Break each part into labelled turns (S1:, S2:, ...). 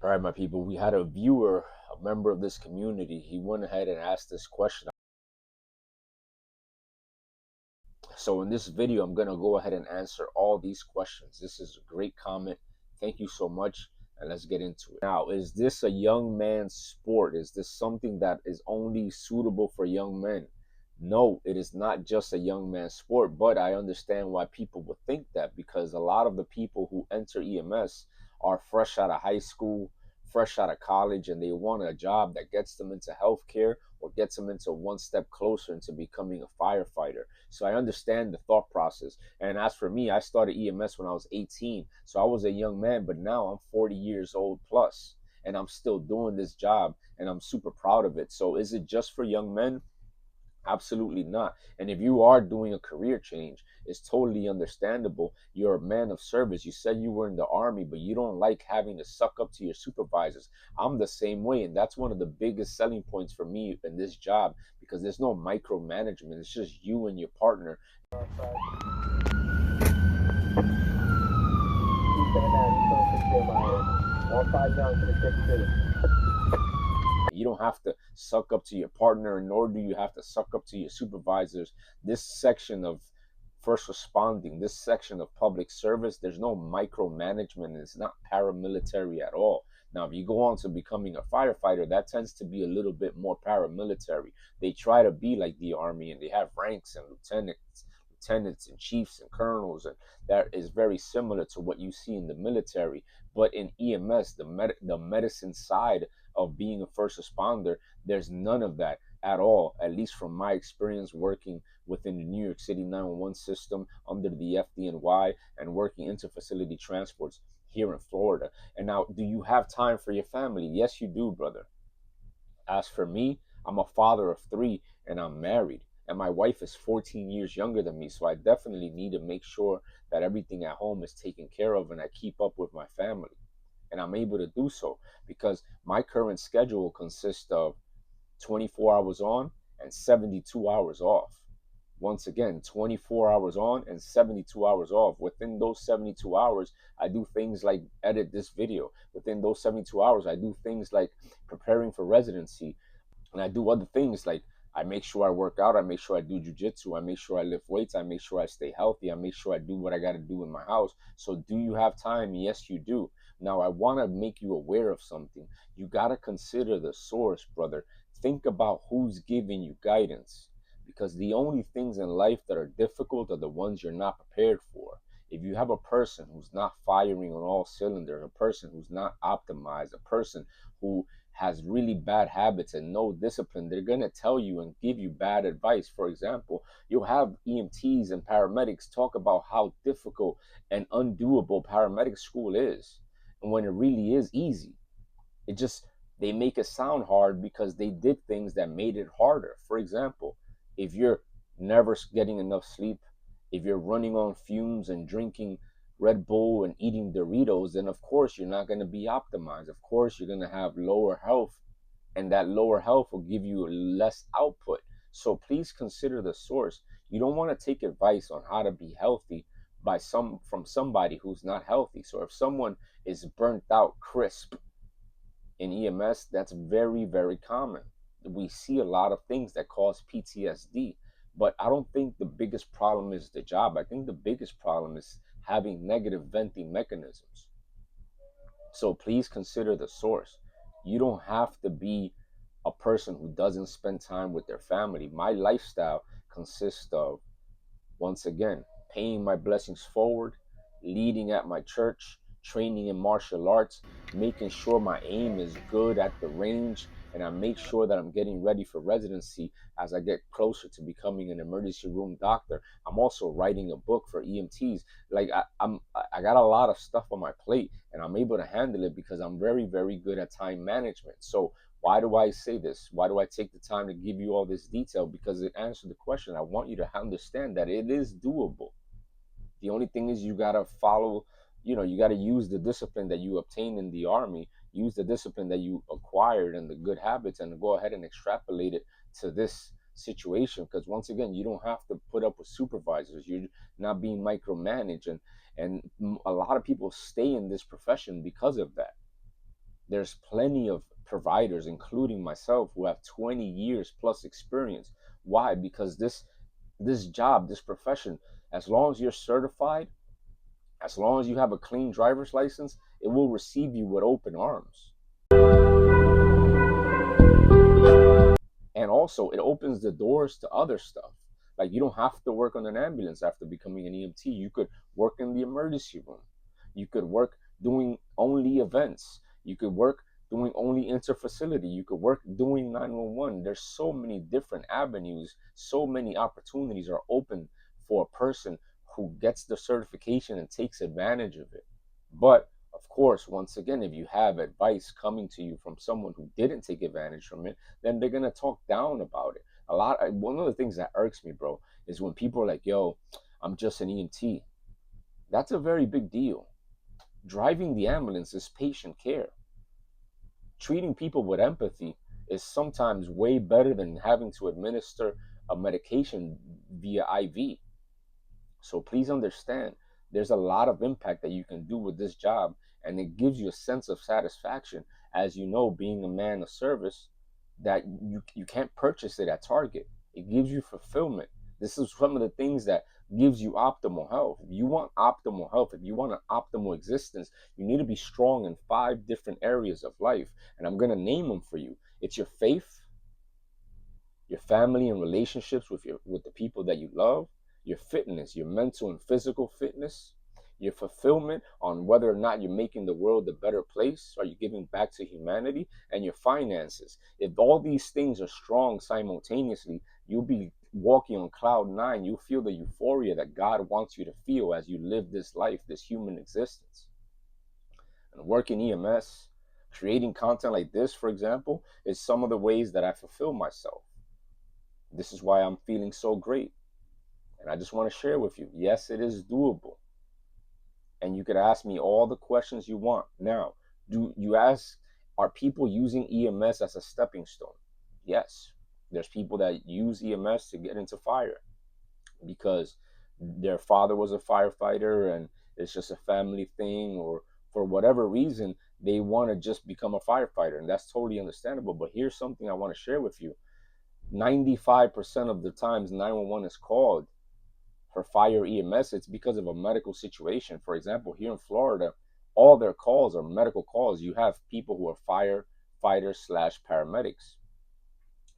S1: All right, my people, we had a viewer, a member of this community. He went ahead and asked this question. So in this video, I'm going to go ahead and answer all these questions. This is a great comment. Thank you so much. And let's get into it. Now, is this a young man's sport? Is this something that is only suitable for young men? No, it is not just a young man's sport, but I understand why people would think that, because a lot of the people who enter EMS are fresh out of high school, fresh out of college, and they want a job that gets them into healthcare or gets them into one step closer into becoming a firefighter. So I understand the thought process. And as for me, I started EMS when I was 18. So I was a young man, but now I'm 40 years old plus, and I'm still doing this job, and I'm super proud of it. So is it just for young men? Absolutely not. And if you are doing a career change, it's totally understandable. You're a man of service. You said you were in the army, but you don't like having to suck up to your supervisors. I'm the same way. And that's one of the biggest selling points for me in this job, because there's no micromanagement. It's just you and your partner. You don't have to suck up to your partner, nor do you have to suck up to your supervisors. This section of first responding, this section of public service, there's no micromanagement. It's not paramilitary at all. Now, if you go on to becoming a firefighter, that tends to be a little bit more paramilitary. They try to be like the army, and they have ranks and lieutenants and chiefs and colonels, and that is very similar to what you see in the military. But in EMS, the medicine side of being a first responder, there's none of that at all, at least from my experience working within the New York City 911 system under the FDNY and working inter-facility transports here in Florida. And now, do you have time for your family? Yes, you do, brother. As for me, I'm a father of 3 and I'm married. And my wife is 14 years younger than me. So I definitely need to make sure that everything at home is taken care of and I keep up with my family. And I'm able to do so because my current schedule consists of 24 hours on and 72 hours off. Once again, 24 hours on and 72 hours off. Within those 72 hours, I do things like edit this video. Within those 72 hours, I do things like preparing for residency. And I do other things like I make sure I work out. I make sure I do jujitsu. I make sure I lift weights. I make sure I stay healthy. I make sure I do what I got to do in my house. So do you have time? Yes, you do. Now, I want to make you aware of something. You got to consider the source, brother. Think about who's giving you guidance, because the only things in life that are difficult are the ones you're not prepared for. If you have a person who's not firing on all cylinders, a person who's not optimized, a person who has really bad habits and no discipline, they're going to tell you and give you bad advice. For example, you'll have EMTs and paramedics talk about how difficult and undoable paramedic school is, and when it really is easy. It just, they make it sound hard because they did things that made it harder. For example, if you're never getting enough sleep, if you're running on fumes and drinking Red Bull and eating Doritos, then of course you're not going to be optimized. Of course you're going to have lower health, and that lower health will give you less output. So please consider the source. You don't want to take advice on how to be healthy from somebody who's not healthy. So if someone is burnt out crisp in EMS, that's very, very common. We see a lot of things that cause PTSD, but I don't think the biggest problem is the job. I think the biggest problem is having negative venting mechanisms. So please consider the source. You don't have to be a person who doesn't spend time with their family. My lifestyle consists of, once again, paying my blessings forward, leading at my church, training in martial arts, making sure my aim is good at the range, and I make sure that I'm getting ready for residency as I get closer to becoming an emergency room doctor. I'm also writing a book for EMTs. Like I got a lot of stuff on my plate, and I'm able to handle it because I'm very, very good at time management. So why do I say this? Why do I take the time to give you all this detail? Because it answers the question. I want you to understand that it is doable. The only thing is you got to follow, you got to use the discipline that you obtained in the army, use the discipline that you acquired and the good habits, and go ahead and extrapolate it to this situation. Because once again, you don't have to put up with supervisors. You're not being micromanaged. And a lot of people stay in this profession because of that. There's plenty of providers, including myself, who have 20 years plus experience. Why? Because this job, this profession, as long as you're certified, as long as you have a clean driver's license, it will receive you with open arms. And also, it opens the doors to other stuff. Like, you don't have to work on an ambulance after becoming an EMT. You could work in the emergency room. You could work doing only events. You could work doing only interfacility. You could work doing 911. There's so many different avenues. So many opportunities are open for a person who gets the certification and takes advantage of it. But of course, once again, if you have advice coming to you from someone who didn't take advantage from it, then they're gonna talk down about it. One of the things that irks me, bro, is when people are like, "Yo, I'm just an EMT." That's a very big deal. Driving the ambulance is patient care. Treating people with empathy is sometimes way better than having to administer a medication via IV. So please understand, there's a lot of impact that you can do with this job, and it gives you a sense of satisfaction, as you know, being a man of service, that you can't purchase it at Target. It gives you fulfillment. This is some of the things that gives you optimal health. If you want optimal health, if you want an optimal existence, you need to be strong in 5 different areas of life, and I'm going to name them for you. It's your faith, your family and relationships with the people that you love, your fitness, your mental and physical fitness, your fulfillment on whether or not you're making the world a better place, are you giving back to humanity, and your finances. If all these things are strong simultaneously, you'll be walking on cloud nine. You'll feel the euphoria that God wants you to feel as you live this life, this human existence. And working EMS, creating content like this, for example, is some of the ways that I fulfill myself. This is why I'm feeling so great. And I just want to share with you, yes, it is doable. And you could ask me all the questions you want. Now, do you ask, are people using EMS as a stepping stone? Yes. There's people that use EMS to get into fire because their father was a firefighter and it's just a family thing, or for whatever reason, they want to just become a firefighter. And that's totally understandable. But here's something I want to share with you. 95% of the times 911 is called for fire EMS, it's because of a medical situation. For example, here in Florida, all their calls are medical calls. You have people who are firefighters slash paramedics,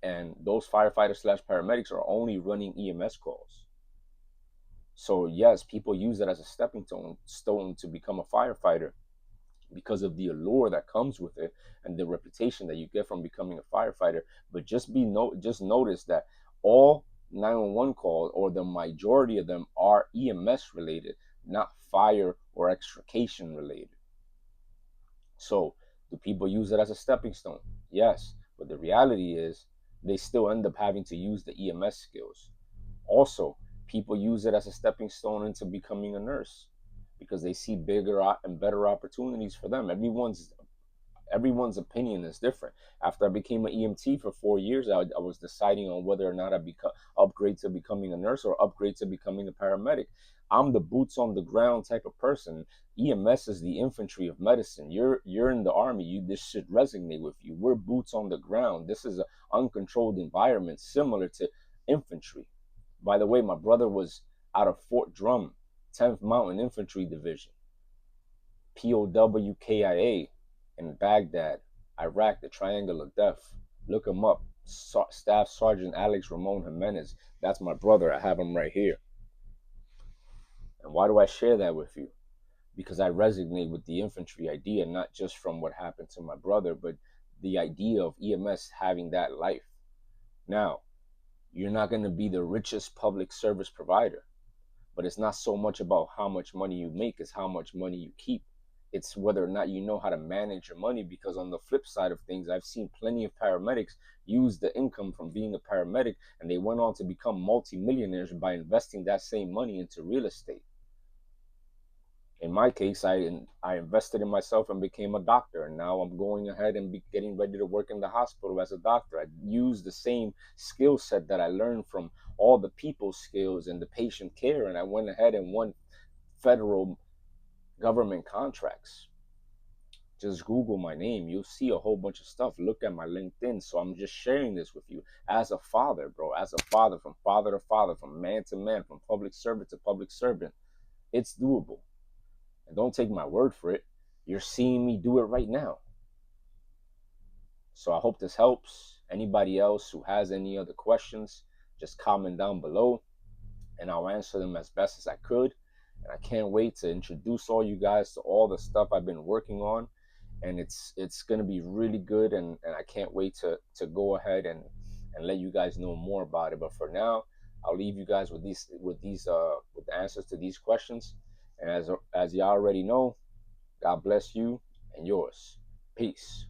S1: and those firefighters slash paramedics are only running EMS calls. So yes, people use it as a stepping stone to become a firefighter because of the allure that comes with it and the reputation that you get from becoming a firefighter. But just notice that all 911 calls, or the majority of them, are EMS related, not fire or extrication related. So do people use it as a stepping stone? Yes, but the reality is they still end up having to use the EMS skills. Also, people use it as a stepping stone into becoming a nurse because they see bigger and better opportunities for them. Everyone's opinion is different. After I became an EMT for 4 years, I was deciding on whether or not I upgrade to becoming a nurse or upgrade to becoming a paramedic. I'm the boots on the ground type of person. EMS is the infantry of medicine. You're in the army. This should resonate with you. We're boots on the ground. This is an uncontrolled environment similar to infantry. By the way, my brother was out of Fort Drum, 10th Mountain Infantry Division, POW KIA, in Baghdad, Iraq, the Triangle of Death. Look him up. Staff Sergeant Alex Ramon Jimenez. That's my brother. I have him right here. And why do I share that with you? Because I resonate with the infantry idea, not just from what happened to my brother, but the idea of EMS having that life. Now, you're not going to be the richest public service provider, but it's not so much about how much money you make, it's how much money you keep. It's whether or not you know how to manage your money, because on the flip side of things, I've seen plenty of paramedics use the income from being a paramedic, and they went on to become multimillionaires by investing that same money into real estate. In my case, I invested in myself and became a doctor, and now I'm going ahead and getting ready to work in the hospital as a doctor. I use the same skill set that I learned from all the people skills and the patient care, and I went ahead and won federal government contracts. Just Google my name. You'll see a whole bunch of stuff. Look at my LinkedIn. So I'm just sharing this with you as a father, bro. As a father, from father to father, from man to man, from public servant to public servant. It's doable. And don't take my word for it. You're seeing me do it right now. So I hope this helps. Anybody else who has any other questions, just comment down below and I'll answer them as best as I could. And I can't wait to introduce all you guys to all the stuff I've been working on. And it's gonna be really good, and I can't wait to go ahead and let you guys know more about it. But for now, I'll leave you guys with with the answers to these questions. And as y'all already know, God bless you and yours. Peace.